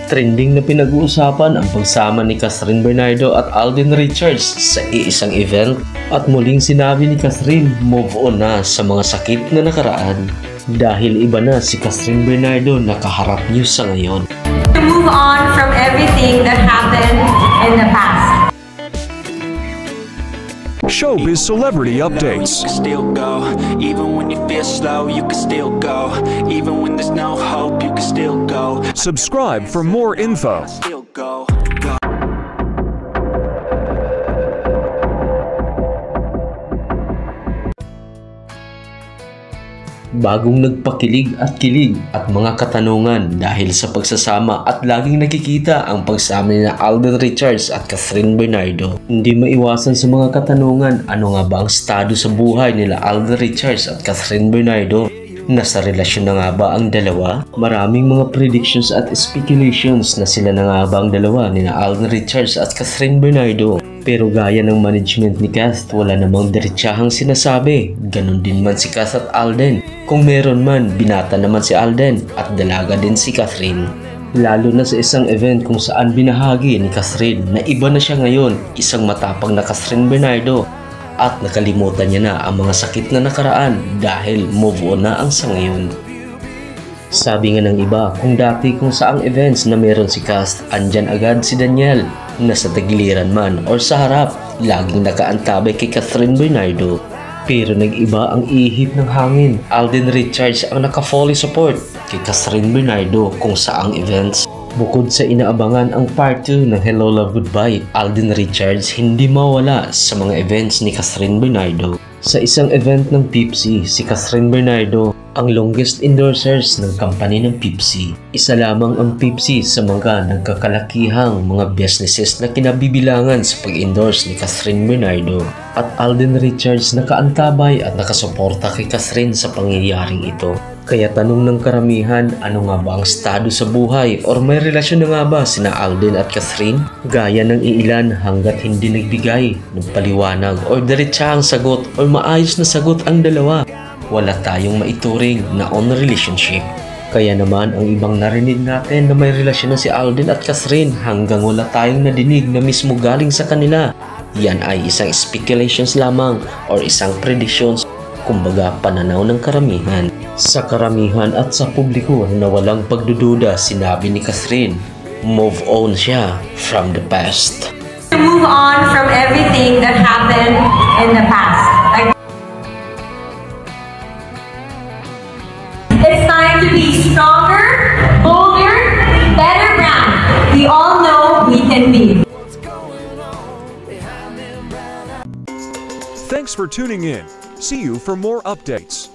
Trending na pinag-uusapan ang pagsama ni Cathryn Bernardo at Alden Richards sa iisang event at muling sinabi ni Cathryn move on na sa mga sakit na nakaraan dahil iba na si Cathryn Bernardo na kaharap niyo sa ngayon. To move on from everything that happened in the past. Showbiz celebrity updates. You can still go, even when you feel slow, you can still go, even when there's no hope, you can still go. Subscribe for more info. Still go. Bagong nagpakilig at kilig at mga katanungan dahil sa pagsasama at laging nakikita ang pagsama ni Alden Richards at Cathryn Bernardo. Hindi maiwasan sa mga katanungan, ano nga ba ang estado sa buhay nila Alden Richards at Cathryn Bernardo? Nasa relasyon na nga ba ang dalawa? Maraming mga predictions at speculations na sila na nga ba ang dalawa ni Alden Richards at Cathryn Bernardo. Pero gaya ng management ni Cath, wala namang diretsahang sinasabi. Ganon din man si Cath at Alden. Kung meron man, binata naman si Alden at dalaga din si Cathryn. Lalo na sa isang event kung saan binahagi ni Cathryn na iba na siya ngayon, isang matapang na Cathryn Bernardo. At nakalimutan niya na ang mga sakit na nakaraan dahil move on na ang sa ngayon. Sabi nga ng iba, kung dati kung saang events na meron si Cath, andyan agad si Daniel. Nasa tagiliran man or sa harap, laging nakaantabay kay Cathryn Bernardo. Pero nag-iba ang ihip ng hangin. Alden Richards ang naka-fully support kay Cathryn Bernardo kung saang events. Bukod sa inaabangan ang part 2 ng Hello Love Goodbye, Alden Richards hindi mawala sa mga events ni Cathryn Bernardo. Sa isang event ng Pepsi, si Cathryn Bernardo ang longest endorsers ng company ng Pepsi. Isa lamang ang Pepsi sa mga nagkakalakihang mga businesses na kinabibilangan sa pag-endorse ni Cathryn Bernardo. At Alden Richards nakaantabay at nakasuporta kay Cathryn sa pangyayaring ito. Kaya tanong ng karamihan, ano nga ba ang estado sa buhay or may relasyon na nga ba sina Alden at Cathryn? Gaya ng iilan hanggat hindi nagbigay ng paliwanag or diretsahang sagot or maayos na sagot ang dalawa, wala tayong maituring na on relationship. Kaya naman ang ibang narinig natin na may relasyon na si Alden at Cathryn hanggang wala tayong nadinig na mismo galing sa kanila. Yan ay isang speculations lamang or isang predictions, kumbaga pananaw ng karamihan. Sa karamihan at sa publiko na walang pagdududa, sinabi ni Cathryn, move on siya from the past. To move on from everything that happened in the past. It's time to be stronger, bolder, better Brown. We all know we can be. Thanks for tuning in. See you for more updates.